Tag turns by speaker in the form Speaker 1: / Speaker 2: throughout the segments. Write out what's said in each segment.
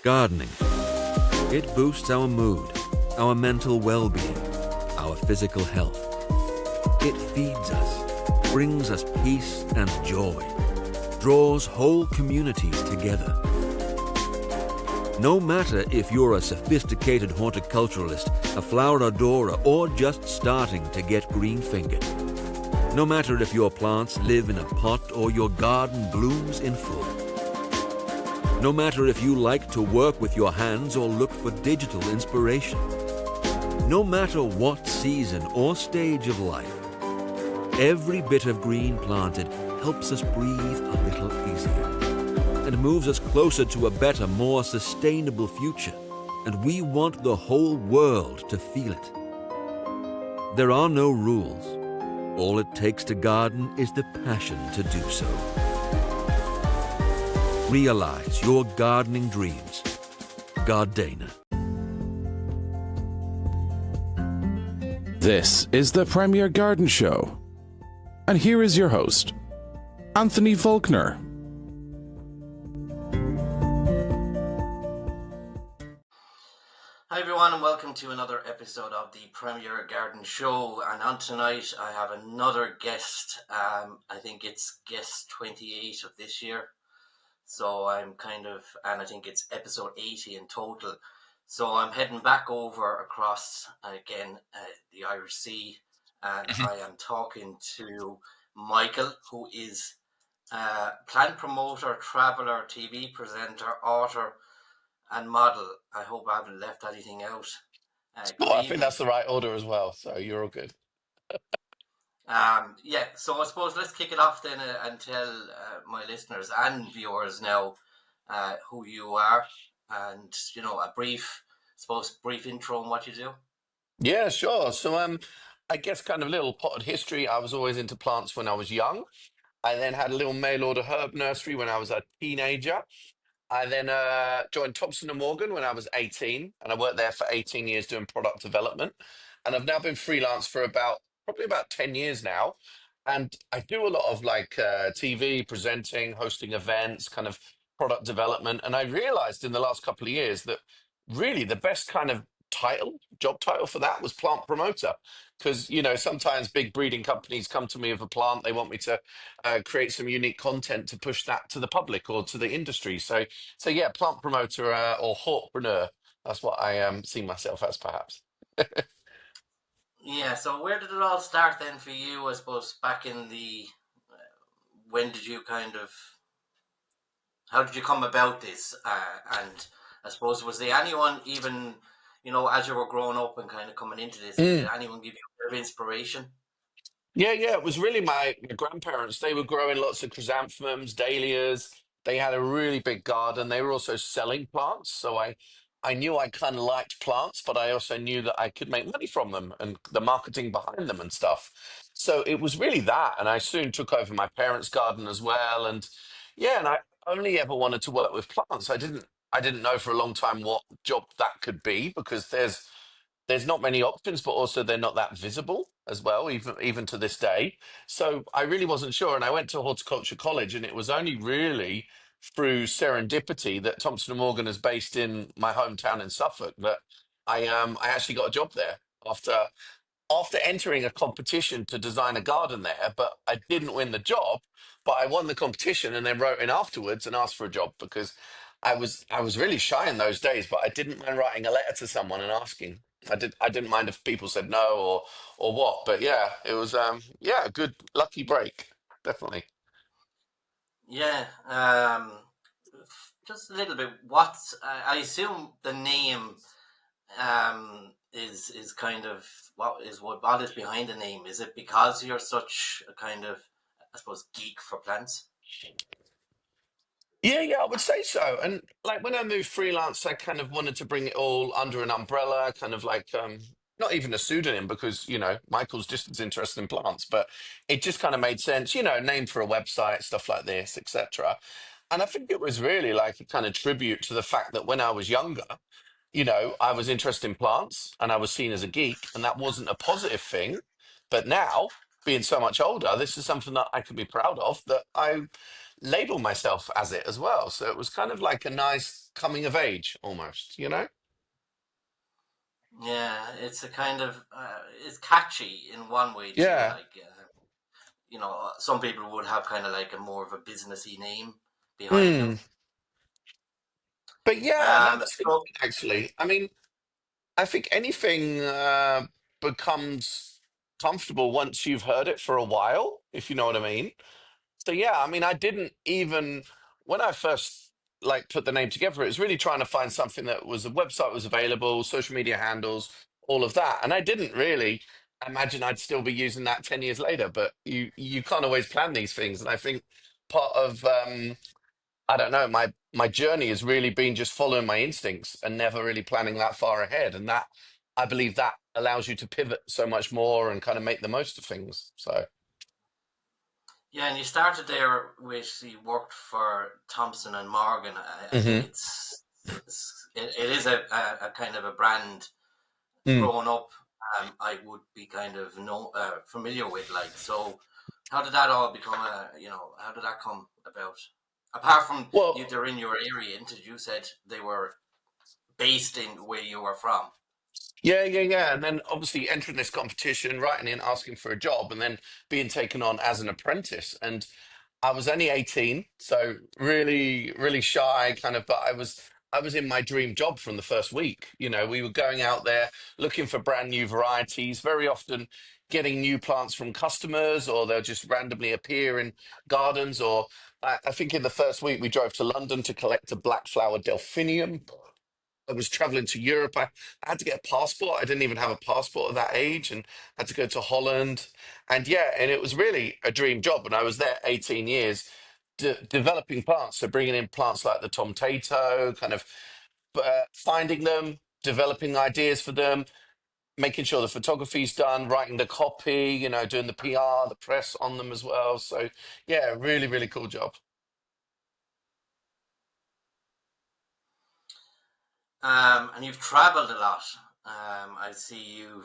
Speaker 1: Gardening. It boosts our mood, our mental well-being, our physical health. It feeds us, brings us peace and joy, draws whole communities together. No matter if you're a sophisticated horticulturalist, a flower adorer, or just starting to get green-fingered. No matter if your plants live in a pot or your garden blooms in full. No matter if you like to work with your hands or look for digital inspiration. No matter what season or stage of life, every bit of green planted helps us breathe a little easier and moves us closer to a better, more sustainable future. And we want the whole world to feel it. There are no rules. All it takes to garden is the passion to do so. Realize your gardening dreams. Gardena.
Speaker 2: This is the Premier Garden Show. And here is your host, Anthony Faulkner.
Speaker 3: Hi everyone, and welcome to another episode of the Premier Garden Show. And on tonight I have another guest. I think it's guest 28 of this year. So and I think it's episode 80 in total. So I'm heading back over across, again, the Irish Sea, and I am talking to Michael, who is plant promoter, traveller, TV presenter, author, and model. I hope I haven't left anything out. Good
Speaker 4: I think
Speaker 3: evening.
Speaker 4: that's the right order as well, so you're all good.
Speaker 3: So I suppose let's kick it off then and tell my listeners and viewers now who you are, and a brief intro on what you do.
Speaker 4: Yeah, sure. So, I guess kind of little potted history. I was always into plants when I was young. I then had a little mail order herb nursery when I was a teenager. I then joined Thompson and Morgan when I was 18, and I worked there for 18 years doing product development. And I've now been freelance for probably about 10 years now. And I do a lot of TV, presenting, hosting events, kind of product development. And I realized in the last couple of years that really the best kind of job title for that was plant promoter. Because, sometimes big breeding companies come to me with a plant, they want me to create some unique content to push that to the public or to the industry. So yeah, plant promoter or hortpreneur. That's what I see myself as, perhaps.
Speaker 3: Yeah, so where did it all start then for you? I suppose back in the when did you how did you come about this? And I suppose was there anyone even as you were growing up and kind of coming into this, did anyone give you a bit of inspiration?
Speaker 4: Yeah. It was really my grandparents. They were growing lots of chrysanthemums, dahlias. They had a really big garden. They were also selling plants. So I knew I kind of liked plants, but I also knew that I could make money from them and the marketing behind them and stuff. So it was really that. And I soon took over my parents' garden as well. And yeah, and I only ever wanted to work with plants. I didn't know for a long time what job that could be because there's not many options, but also they're not that visible as well, even to this day. So I really wasn't sure, and I went to horticulture college, and it was only really through serendipity that Thompson and Morgan is based in my hometown in Suffolk that I actually got a job there after entering a competition to design a garden there, but I didn't win the job, but I won the competition and then wrote in afterwards and asked for a job because I was really shy in those days, but I didn't mind writing a letter to someone and asking. I didn't mind if people said no or what, but yeah, it was a good lucky break, definitely.
Speaker 3: Yeah, just a little bit. I assume the name is kind of what is behind the name? Is it because you're such a kind of, I suppose, geek for plants?
Speaker 4: Yeah, I would say so. And like when I moved freelance, I kind of wanted to bring it all under an umbrella, kind of like not even a pseudonym because, Michael's just as interested in plants, but it just kind of made sense, name for a website, stuff like this, etc. And I think it was really like a kind of tribute to the fact that when I was younger, I was interested in plants and I was seen as a geek, and that wasn't a positive thing. But now, being so much older, this is something that I can be proud of that I label myself as it as well. So it was kind of like a nice coming of age almost, you know?
Speaker 3: Yeah, it's a kind of it's catchy in one way too.
Speaker 4: Yeah.
Speaker 3: Like some people would have kind of like a more of a businessy name behind them.
Speaker 4: Mm. But yeah, no, that's a good
Speaker 3: So
Speaker 4: point, actually. I mean, I think anything becomes comfortable once you've heard it for a while, if you know what I mean. So yeah, I mean, I didn't even when I first like put the name together, it was really trying to find something that was a website was available, social media handles, all of that, and I didn't really imagine I'd still be using that 10 years later. But you can't always plan these things, and I think part of I don't know, my journey has really been just following my instincts and never really planning that far ahead, and that I believe that allows you to pivot so much more and kind of make the most of things. So.
Speaker 3: yeah, and you started there with you worked for Thompson and Morgan. I think
Speaker 4: Hmm.
Speaker 3: it is a kind of a brand
Speaker 4: Mm.
Speaker 3: growing up. I would be kind of familiar with like so. How did that all become how did that come about? Apart from they're
Speaker 4: Well,
Speaker 3: in your area, and you said they were based in where you were from.
Speaker 4: yeah, yeah, yeah. And then obviously entering this competition, writing in, asking for a job, and then being taken on as an apprentice. And I was only 18, so really, really shy, kind of, but I was in my dream job from the first week. You know, we were going out there looking for brand new varieties, very often getting new plants from customers, or they'll just randomly appear in gardens. Or I think in the first week we drove to London to collect a black flower delphinium. I was traveling to Europe. I had to get a passport. I didn't even have a passport at that age, and had to go to Holland. And yeah, and it was really a dream job. And I was there 18 years developing plants. So bringing in plants like the Tom Tato, kind of finding them, developing ideas for them, making sure the photography's done, writing the copy, doing the PR, the press on them as well. So yeah, really, really cool job.
Speaker 3: And you've travelled a lot. I see you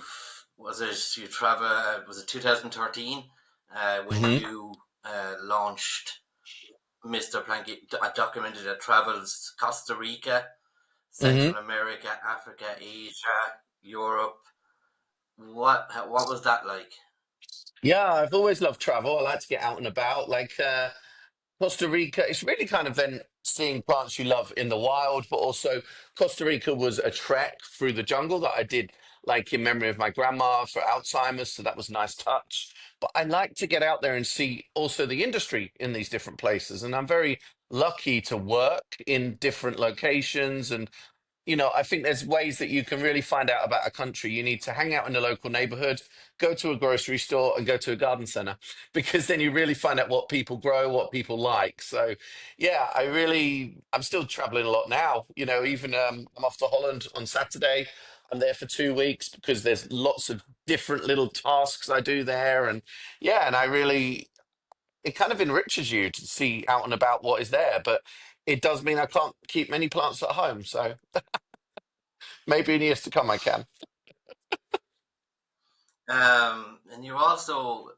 Speaker 3: travel, was it 2013 when
Speaker 4: Hmm.
Speaker 3: you launched Mr. Planky, documented that travels Costa Rica,
Speaker 4: Hmm.
Speaker 3: Central America, Africa, Asia, Europe. What was that like?
Speaker 4: Yeah, I've always loved travel. I like to get out and about. Like Costa Rica, it's really kind of then seeing plants you love in the wild, but also Costa Rica was a trek through the jungle that I did, like in memory of my grandma for Alzheimer's. So that was a nice touch. But I like to get out there and see also the industry in these different places. And I'm very lucky to work in different locations and I think there's ways that you can really find out about a country. You need to hang out in the local neighborhood, go to a grocery store, and go to a garden center because then you really find out what people grow, what people like. So, yeah, I'm still traveling a lot now. Even I'm off to Holland on Saturday. I'm there for 2 weeks because there's lots of different little tasks I do there. And yeah, and it kind of enriches you to see out and about what is there. But it does mean I can't keep many plants at home. So, maybe in years to come, I can.
Speaker 3: And you've also,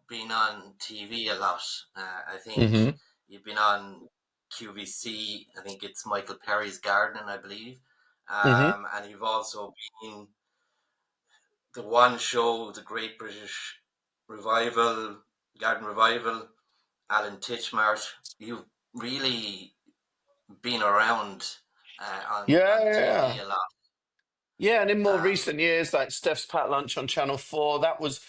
Speaker 3: been on TV a lot. I think
Speaker 4: Hmm.
Speaker 3: you've been on QVC. I think it's Michael Perry's Gardening, I believe.
Speaker 4: Hmm.
Speaker 3: And you've also been the one show, the Great British Revival, Garden Revival, Alan Titchmarsh. You've really been around
Speaker 4: Yeah,
Speaker 3: on
Speaker 4: yeah, yeah.
Speaker 3: TV a lot.
Speaker 4: Yeah, and in more
Speaker 3: Um,
Speaker 4: recent years, like Steph's Pat Lunch on Channel 4, that was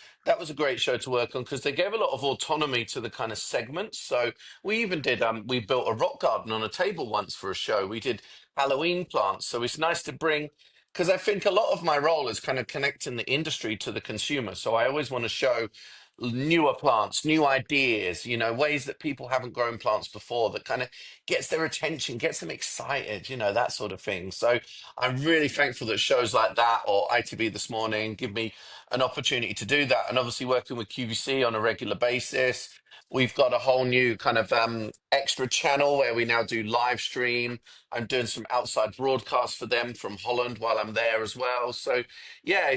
Speaker 4: a great show to work on because they gave a lot of autonomy to the kind of segments. So we even did we built a rock garden on a table once for a show. We did Halloween plants. So it's nice to bring because I think a lot of my role is kind of connecting the industry to the consumer. So I always want to show newer plants, new ideas, ways that people haven't grown plants before that kind of gets their attention, gets them excited, that sort of thing. So I'm really thankful that shows like that or ITV This Morning give me an opportunity to do that. And obviously, working with QVC on a regular basis, we've got a whole new kind of extra channel where we now do live stream. I'm doing some outside broadcasts for them from Holland while I'm there as well. So yeah,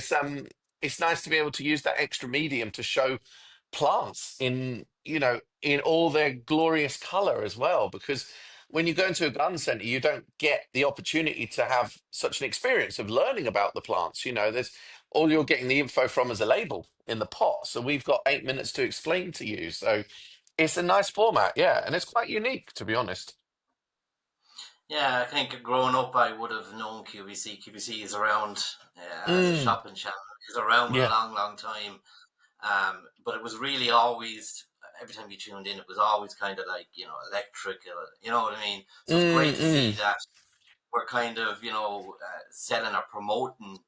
Speaker 4: it's nice to be able to use that extra medium to show plants in in all their glorious color as well. Because when you go into a garden center, you don't get the opportunity to have such an experience of learning about the plants. There's all you're getting the info from is a label in the pot. So we've got 8 minutes to explain to you. So it's a nice format, yeah, and it's quite unique, to be honest.
Speaker 3: Yeah, I think growing up, I would have known QVC. QVC is around as a
Speaker 4: Mm,
Speaker 3: shopping channel. It's around a
Speaker 4: yeah.
Speaker 3: long, long time. But it was really always, every time you tuned in, it was always kind of like, electrical, you know what I mean? So it's
Speaker 4: Mm,
Speaker 3: great to see
Speaker 4: mm.
Speaker 3: that we're kind of, selling or promoting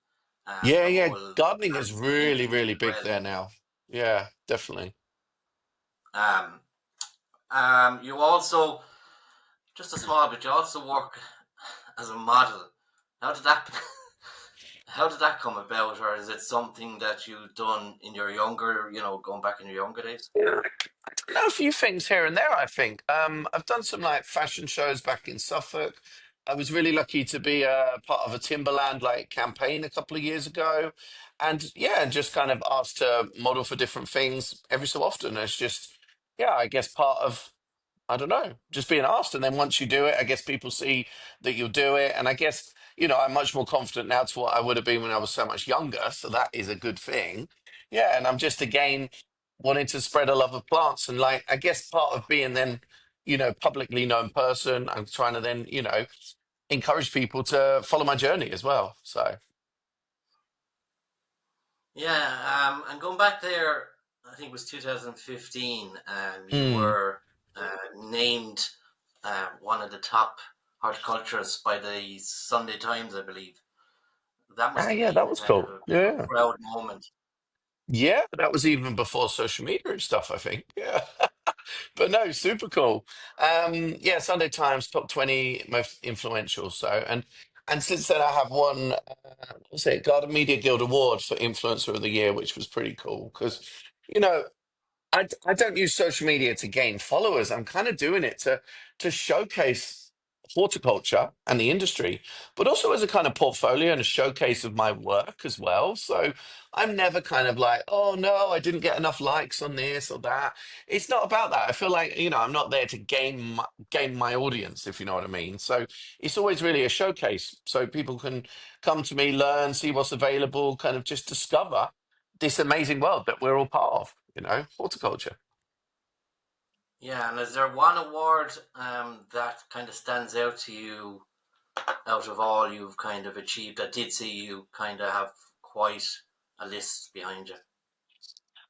Speaker 4: Yeah,
Speaker 3: the
Speaker 4: yeah.
Speaker 3: whole
Speaker 4: Gardening is
Speaker 3: garden
Speaker 4: really, really
Speaker 3: industry as
Speaker 4: big
Speaker 3: well.
Speaker 4: there now. Yeah, definitely.
Speaker 3: Um, you also, just a small bit, you also work as a model. How did that how did that come about, or is it something that you've done in your younger, going back in your younger days?
Speaker 4: Yeah, I don't know, a few things here and there, I think. I've done some like fashion shows back in Suffolk. I was really lucky to be a part of a Timberland like campaign a couple of years ago. And yeah, just kind of asked to model for different things every so often. It's just, yeah, I guess part of I don't know, just being asked. And then once you do it, I guess people see that you'll do it. And I guess, I'm much more confident now to what I would have been when I was so much younger. So that is a good thing. Yeah. And I'm just again wanting to spread a love of plants. And like, I guess part of being then, publicly known person, I'm trying to then, encourage people to follow my journey as well. So,
Speaker 3: Yeah, and going back there, I think it was 2015, you
Speaker 4: mm.
Speaker 3: were named one of the top horticulturists by the Sunday Times, I believe. That must have
Speaker 4: Yeah, that
Speaker 3: been
Speaker 4: was
Speaker 3: kind of
Speaker 4: cool.
Speaker 3: a
Speaker 4: Yeah.
Speaker 3: proud moment.
Speaker 4: Yeah. That was even before social media and stuff, I think. Yeah. But no, super cool. Yeah, Sunday Times top 20 most influential. So and since then I have won what's it, Garden Media Guild Award for Influencer of the Year, which was pretty cool because you know I don't use social media to gain followers. I'm kind of doing it to showcase horticulture and the industry, but also as a kind of portfolio and a showcase of my work as well. So I'm never kind of like, oh no, I didn't get enough likes on this or that. It's not about that. I feel like, I'm not there to gain my audience, if you know what I mean. So it's always really a showcase so people can come to me, learn, see what's available, kind of just discover this amazing world that we're all part of, horticulture.
Speaker 3: Yeah, and is there one award that kind of stands out to you out of all you've kind of achieved that did see you kind of have quite a list behind you?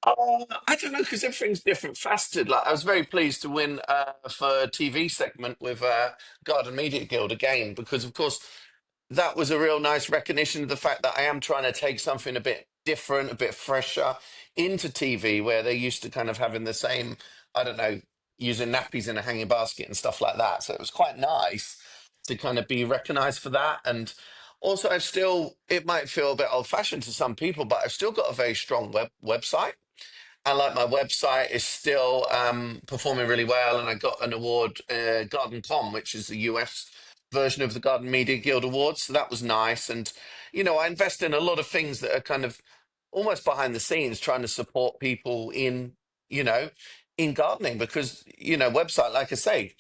Speaker 4: I don't know because everything's different faceted. Like I was very pleased to win for TV segment with Garden Media Guild again because of course that was a real nice recognition of the fact that I am trying to take something a bit different, a bit fresher into TV where they're used to kind of having the same, I don't know, using nappies in a hanging basket and stuff like that. So it was quite nice to kind of be recognized for that. And also, it might feel a bit old fashioned to some people, but I've still got a very strong website and like my website is still performing really well. And I got an award, Garden.com, which is the US version of the Garden Media Guild Awards. So that was nice. And, I invest in a lot of things that are kind of almost behind the scenes, trying to support people you know, in gardening because, website, like I say,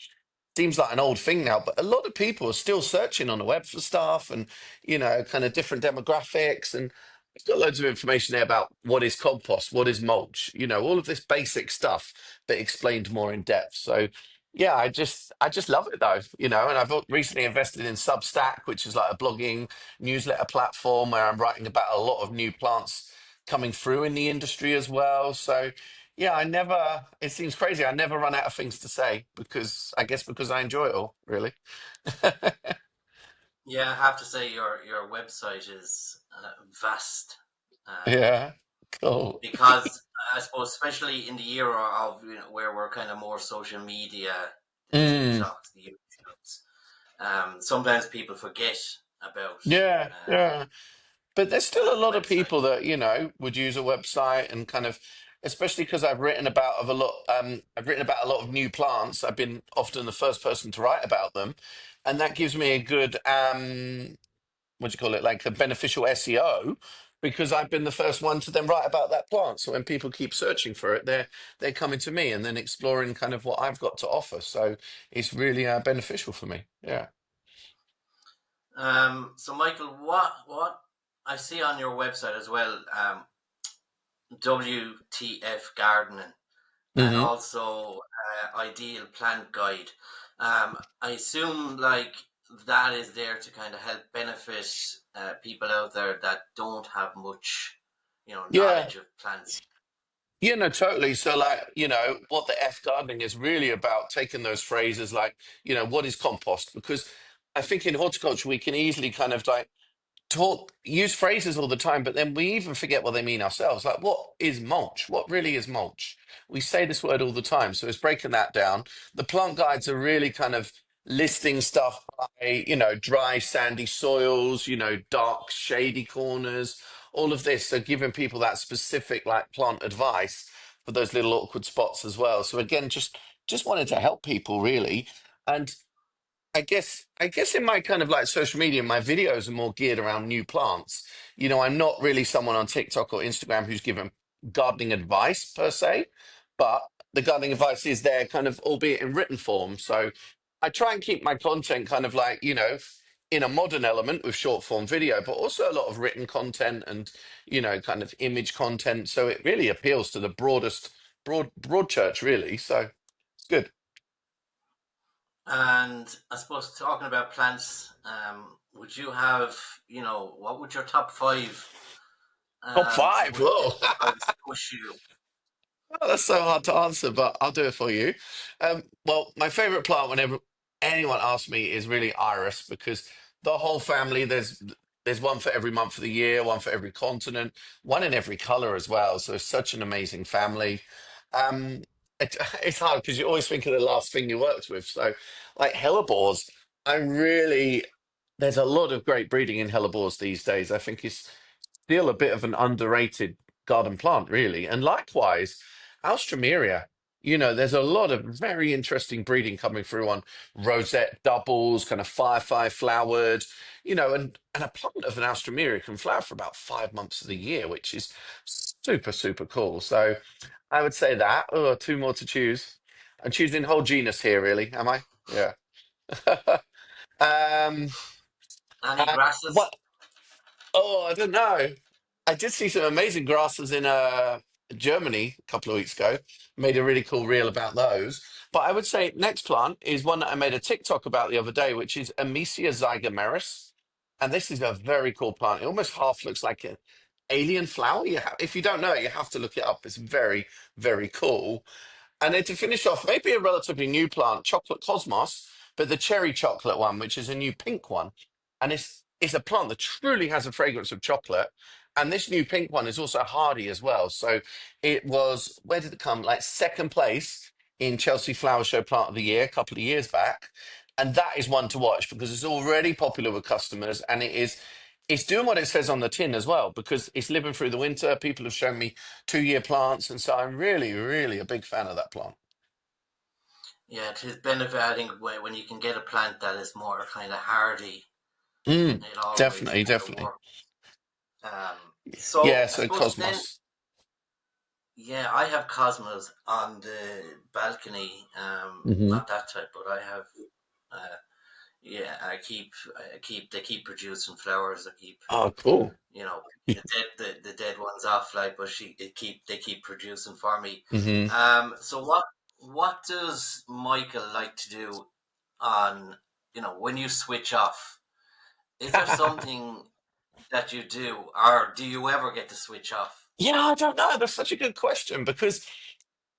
Speaker 4: seems like an old thing now, but a lot of people are still searching on the web for stuff and, kind of different demographics. And it's got loads of information there about what is compost, what is mulch, all of this basic stuff, but explained more in depth. So, yeah, I just love it though, and I've recently invested in Substack, which is like a blogging newsletter platform where I'm writing about a lot of new plants coming through in the industry as well. So, yeah, it seems crazy. I never run out of things to say because I enjoy it all, really.
Speaker 3: Yeah, I have to say your website is vast.
Speaker 4: Yeah, cool.
Speaker 3: Because I suppose, especially in the era of where we're kind of more social media, the
Speaker 4: Mm,
Speaker 3: TikToks, the YouTubes, sometimes people forget about
Speaker 4: yeah,
Speaker 3: um,
Speaker 4: yeah. But there's still a
Speaker 3: the
Speaker 4: lot of
Speaker 3: website.
Speaker 4: people that, would use a website and kind of, especially because I've written about a lot of new plants. I've been often the first person to write about them. And that gives me a good, what do you call it, like a beneficial SEO because I've been the first one to then write about that plant. So when people keep searching for it, they're coming to me and then exploring kind of what I've got to offer. So it's really beneficial for me. Yeah.
Speaker 3: So Michael, what I see on your website as well, WTF Gardening, and
Speaker 4: Hmm.
Speaker 3: also Ideal Plant Guide. I assume like that is there to kind of help benefit people out there that don't have much,
Speaker 4: Yeah.
Speaker 3: knowledge of plants.
Speaker 4: Yeah, no, totally. So, like, what the F gardening is really about taking those phrases like, what is compost? Because I think in horticulture, we can easily kind of like use phrases all the time, but then we even forget what they mean ourselves. Like, what is mulch? What really is mulch? We say this word all the time, so it's breaking that down. The plant guides are really kind of listing stuff by, dry, sandy soils, dark, shady corners, all of this. So giving people that specific like plant advice for those little awkward spots as well. So again, just wanted to help people really. And I guess in my kind of like social media, my videos are more geared around new plants. I'm not really someone on TikTok or Instagram who's given gardening advice per se, but the gardening advice is there kind of albeit in written form. So I try and keep my content kind of like, in a modern element with short form video, but also a lot of written content and, kind of image content. So it really appeals to the broad church really. So it's good.
Speaker 3: And I suppose talking about plants, would you have, what would your top five
Speaker 4: Top five.
Speaker 3: would be
Speaker 4: Whoa.
Speaker 3: if I was to push you?
Speaker 4: Oh, that's so hard to answer, but I'll do it for you. Well, my favorite plant whenever anyone asks me is really iris because the whole family, there's one for every month of the year, one for every continent, one in every color as well. So it's such an amazing family. Um, it's hard because you always think of the last thing you worked with. So like hellebores, I really, there's a lot of great breeding in hellebores these days. I think it's still a bit of an underrated garden plant, really. And likewise, Alstroemeria. There's a lot of very interesting breeding coming through on rosette doubles, kind of firefly flowered, and a plant of an Alstroemeria can flower for about 5 months of the year, which is super, super cool. So I would say that. Oh, two more to choose. I'm choosing whole genus here, really, am I? Yeah. um,
Speaker 3: Any grasses?
Speaker 4: what? Oh, I don't know. I did see some amazing grasses in Germany a couple of weeks ago. Made a really cool reel about those. But I would say next plant is one that I made a TikTok about the other day, which is Amicia zygomeris. And this is a very cool plant. It almost half looks like an alien flower. If you don't know it, you have to look it up. It's very, very cool. And then to finish off, maybe a relatively new plant, chocolate cosmos, but the cherry chocolate one, which is a new pink one. And it's a plant that truly has a fragrance of chocolate. And this new pink one is also hardy as well. So it was, where did it come? Like second place in Chelsea Flower Show Plant of the Year a couple of years back. And that is one to watch because it's already popular with customers and it's doing what it says on the tin as well because it's living through the winter. People have shown me 2 year plants, and so I'm really, really a big fan of that plant.
Speaker 3: Yeah, it is benefit. I think when you can get a plant that is more kind of hardy,
Speaker 4: Mm,
Speaker 3: it always
Speaker 4: definitely,
Speaker 3: kind of
Speaker 4: definitely.
Speaker 3: works.
Speaker 4: Yeah,
Speaker 3: So I
Speaker 4: so
Speaker 3: suppose then,
Speaker 4: Cosmos.
Speaker 3: yeah, I have cosmos on the balcony.
Speaker 4: Hmm.
Speaker 3: Not that type, but I have. Uh, yeah, they keep producing flowers. I keep,
Speaker 4: Oh, cool.
Speaker 3: the dead ones off, like, but they keep producing for me.
Speaker 4: Hmm.
Speaker 3: So what does Michael like to do on, when you switch off? Is there something that you do, or do you ever get to switch off?
Speaker 4: Yeah, I don't know. That's such a good question because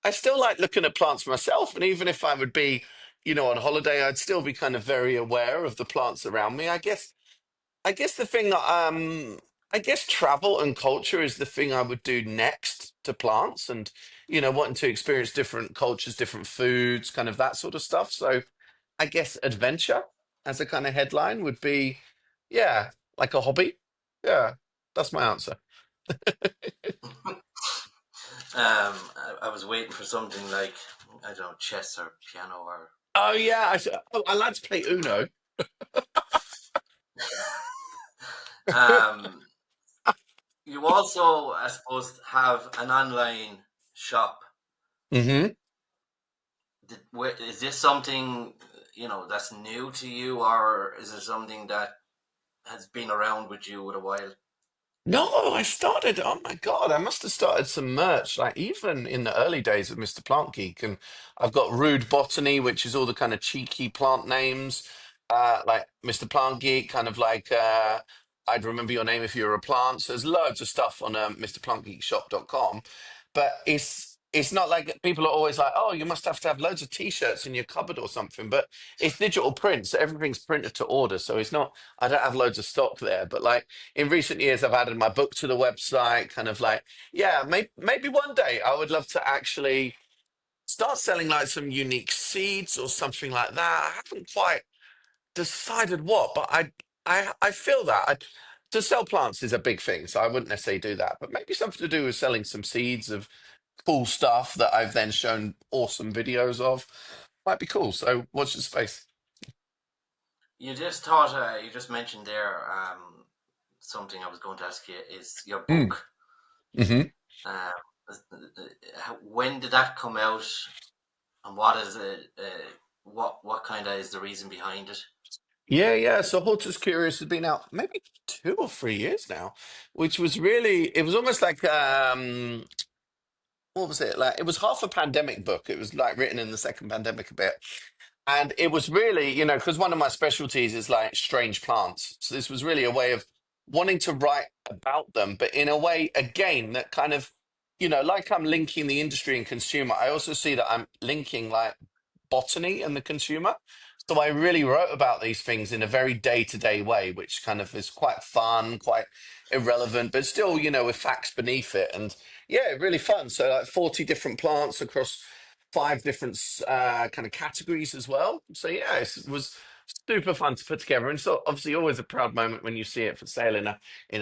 Speaker 4: I still like looking at plants myself, and even if I would be, on holiday, I'd still be kind of very aware of the plants around me. I guess the thing that I guess travel and culture is the thing I would do next to plants and wanting to experience different cultures, different foods, kind of that sort of stuff. So I guess adventure as a kind of headline would be yeah, like a hobby. Yeah, that's my answer.
Speaker 3: I was waiting for something like, I don't know, chess or piano or.
Speaker 4: Oh yeah, I like to play Uno.
Speaker 3: um, also, I suppose, have an online shop.
Speaker 4: Hmm.
Speaker 3: Is this something that's new to you, or is it something that has been around with you with a while?
Speaker 4: No, I started. Oh my God, I must have started some merch, like even in the early days of Mr. Plant Geek. And I've got Rude Botany, which is all the kind of cheeky plant names, like Mr. Plant Geek, kind of like I'd remember your name if you were a plant. So there's loads of stuff on MrPlantGeekShop.com, but it's not like people are always like, oh, you must have to have loads of t-shirts in your cupboard or something. But it's digital print, so everything's printed to order. So it's not. I don't have loads of stock there, but like in recent years, I've added my book to the website, kind of like, yeah, maybe one day I would love to actually start selling like some unique seeds or something like that. I haven't quite decided what, but I feel that to sell plants is a big thing, so I wouldn't necessarily do that, but maybe something to do with selling some seeds of cool stuff that I've then shown awesome videos of might be cool. So watch the space.
Speaker 3: You just mentioned there, something I was going to ask you is your
Speaker 4: Mm.
Speaker 3: book.
Speaker 4: Hmm.
Speaker 3: Um, when did that come out, and what is it? What kind of is the reason behind it?
Speaker 4: Yeah, yeah. So Hortus Curious has been out maybe 2 or 3 years now, which was really, it was almost like, what was it? Like, it was half a pandemic book. It was like written in the second pandemic a bit. And it was really, because one of my specialties is like strange plants. So this was really a way of wanting to write about them, but in a way, again, that kind of, like I'm linking the industry and consumer, I also see that I'm linking like botany and the consumer. So I really wrote about these things in a very day-to-day way, which kind of is quite fun, quite irrelevant, but still, with facts beneath it. And yeah, really fun. So like 40 different plants across five different kind of categories as well. So yeah, it was super fun to put together, and so obviously always a proud moment when you see it for sale in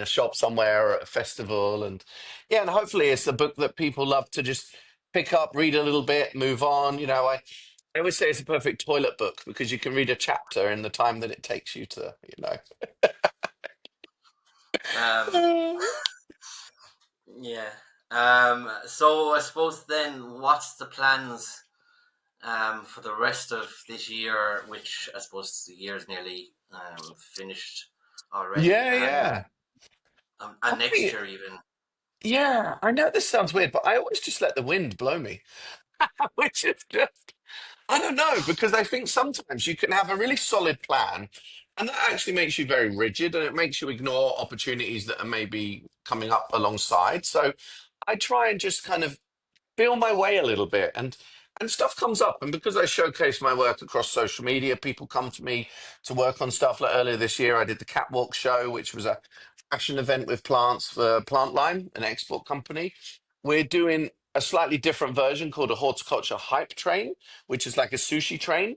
Speaker 4: a shop somewhere or at a festival. And yeah, and hopefully it's a book that people love to just pick up, read a little bit, move on. I always say it's a perfect toilet book because you can read a chapter in the time that it takes you to.
Speaker 3: Um, yeah. So I suppose then, what's the plans for the rest of this year? Which I suppose the year's nearly finished already,
Speaker 4: Yeah,
Speaker 3: and
Speaker 4: yeah. I
Speaker 3: next
Speaker 4: mean,
Speaker 3: year even.
Speaker 4: yeah, I know this sounds weird, but I always just let the wind blow me, which is just, I don't know, because I think sometimes you can have a really solid plan, and that actually makes you very rigid and it makes you ignore opportunities that are maybe coming up alongside. So I try and just kind of feel my way a little bit, and stuff comes up. And because I showcase my work across social media, people come to me to work on stuff. Like earlier this year I did the catwalk show, which was a fashion event with plants for Plantline, an export company. We're doing a slightly different version called a horticulture hype train, which is like a sushi train,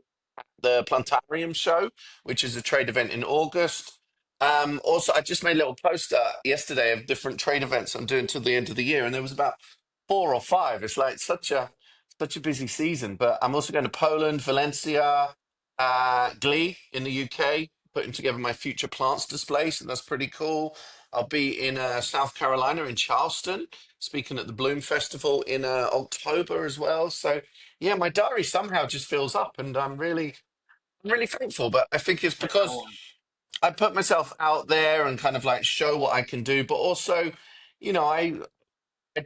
Speaker 4: the Plantarium show, which is a trade event in August. Also, I just made a little poster yesterday of different trade events I'm doing till the end of the year, and there was about 4 or 5. It's like such a busy season. But I'm also going to Poland, Valencia, Glee in the UK, putting together my future plants display, so that's pretty cool. I'll be in South Carolina in Charleston, speaking at the Bloom Festival in October as well. So yeah, my diary somehow just fills up, and I'm really thankful. But I think it's
Speaker 3: Get
Speaker 4: because
Speaker 3: going.
Speaker 4: I put myself out there and kind of like show what I can do, but also, I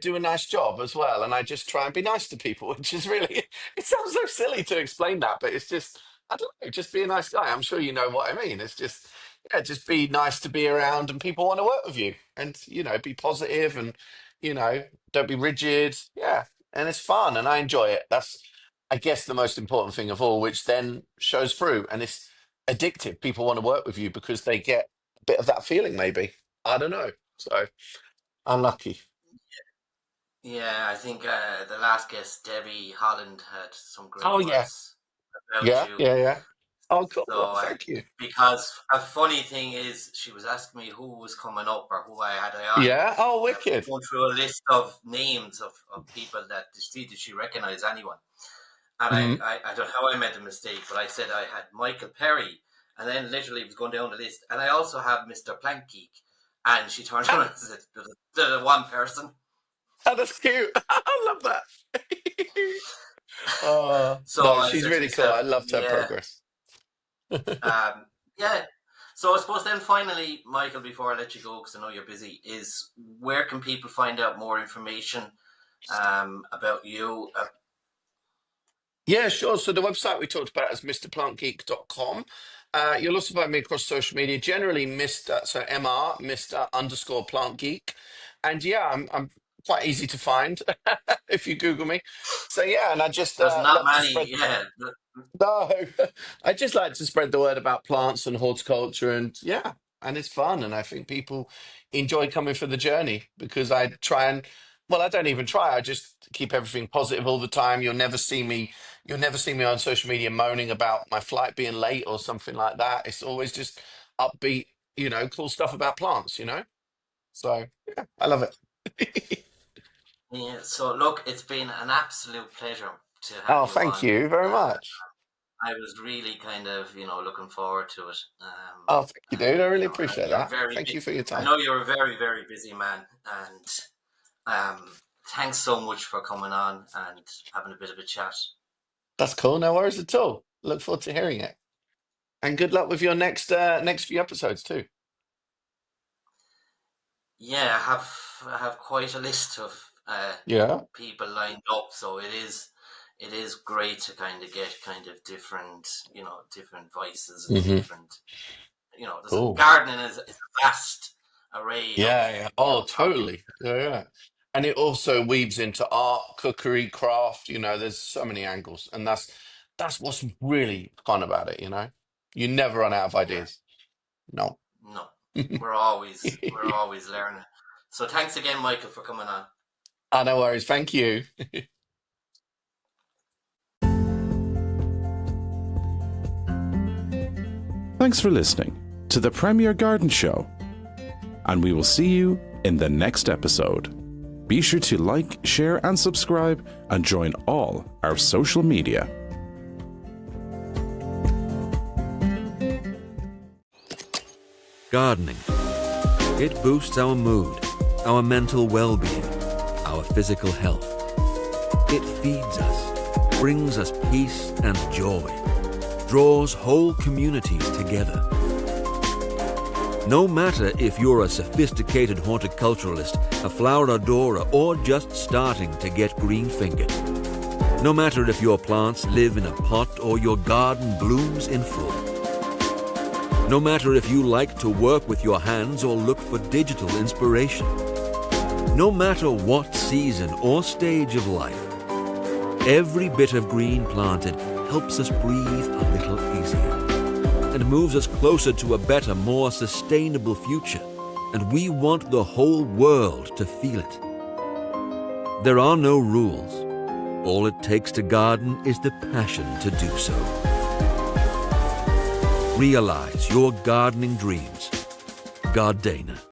Speaker 4: do a nice job as well, and I just try and be nice to people, which is really, it sounds so silly to explain that, but it's just, I don't know, just be a nice guy. I'm sure you know what I mean. It's just, yeah, just be nice to be around, and people want to work with you, and, be positive, and, don't be rigid. Yeah. And it's fun, and I enjoy it. That's, I guess, the most important thing of all, which then shows through, and it's addictive. People want to work with you because they get a bit of that feeling, maybe. I don't know. So, unlucky.
Speaker 3: Yeah, I think the last guest, Debbie Holland, had some great
Speaker 4: Oh, yeah.
Speaker 3: words about
Speaker 4: Yeah,
Speaker 3: you.
Speaker 4: yeah, yeah. Oh, cool. Well,
Speaker 3: So,
Speaker 4: thank you.
Speaker 3: because a funny thing is, she was asking me who was coming up or who I had on.
Speaker 4: Yeah. Oh,
Speaker 3: And I was
Speaker 4: wicked.
Speaker 3: going through a list of names of people that to see did she recognize anyone. And
Speaker 4: Hmm.
Speaker 3: I don't know how I made a mistake, but I said I had Michael Perry, and then literally was going down the list. And I also have Mr. Plank Geek. And she turned around and said to the one person.
Speaker 4: Oh, that's cute. I love that. Oh,
Speaker 3: So
Speaker 4: no,
Speaker 3: I
Speaker 4: she's
Speaker 3: said to
Speaker 4: really cool. I
Speaker 3: myself,
Speaker 4: loved her
Speaker 3: yeah,
Speaker 4: progress.
Speaker 3: yeah. So I suppose then finally, Michael, before I let you go, because I know you're busy, is where can people find out more information about you?
Speaker 4: Yeah, sure. So the website we talked about is mrplantgeek.com. You'll also find me across social media, generally Mr. So MR, Mr. underscore plant geek. And yeah, I'm quite easy to find if you Google me. So yeah, and I just
Speaker 3: There's not
Speaker 4: love to
Speaker 3: many,
Speaker 4: spread.
Speaker 3: yeah.
Speaker 4: No, I just like to spread the word about plants and horticulture, and yeah, and it's fun, and I think people enjoy coming for the journey because I try and, well, I don't even try. I just keep everything positive all the time. You'll never see me on social media moaning about my flight being late or something like that. It's always just upbeat, cool stuff about plants, So yeah, I love it.
Speaker 3: Yeah. So look, it's been an absolute pleasure to have
Speaker 4: Oh,
Speaker 3: you
Speaker 4: thank
Speaker 3: on.
Speaker 4: you very much.
Speaker 3: I was really kind of, looking forward to it.
Speaker 4: Oh, thank you,
Speaker 3: And
Speaker 4: dude. I really
Speaker 3: I know
Speaker 4: appreciate
Speaker 3: you're
Speaker 4: that. Thank you for your
Speaker 3: I
Speaker 4: time.
Speaker 3: know you're a very, very busy man, and thanks so much for coming on and having a bit of a chat.
Speaker 4: That's cool. No worries at all. Look forward to hearing it. And good luck with your next few episodes too.
Speaker 3: Yeah, I have quite a list of
Speaker 4: Yeah.
Speaker 3: people lined up, so it is great to kind of get kind of different voices and
Speaker 4: Hmm.
Speaker 3: different, there's
Speaker 4: Cool.
Speaker 3: gardening is a vast array of
Speaker 4: Yeah, yeah. Oh,
Speaker 3: topics.
Speaker 4: totally. Yeah, yeah. And it also weaves into art, cookery, craft. There's so many angles, and that's what's really fun about it. You never run out of
Speaker 3: Yeah,
Speaker 4: ideas. No.
Speaker 3: no, we're always learning. So thanks again, Michael, for coming on.
Speaker 4: No worries. Thank you.
Speaker 2: Thanks for listening to the Premier Garden Show, and we will see you in the next episode. Be sure to like, share, and subscribe, and join all our social media.
Speaker 1: Gardening. It boosts our mood, our mental well-being, our physical health. It feeds us, brings us peace and joy, draws whole communities together. No matter if you're a sophisticated horticulturalist, a flower adorer, or just starting to get green-fingered. No matter if your plants live in a pot or your garden blooms in full. No matter if you like to work with your hands or look for digital inspiration. No matter what season or stage of life, every bit of green planted helps us breathe a little easier and moves us closer to a better, more sustainable future. And we want the whole world to feel it. There are no rules. All it takes to garden is the passion to do so. Realize your gardening dreams. Gardena.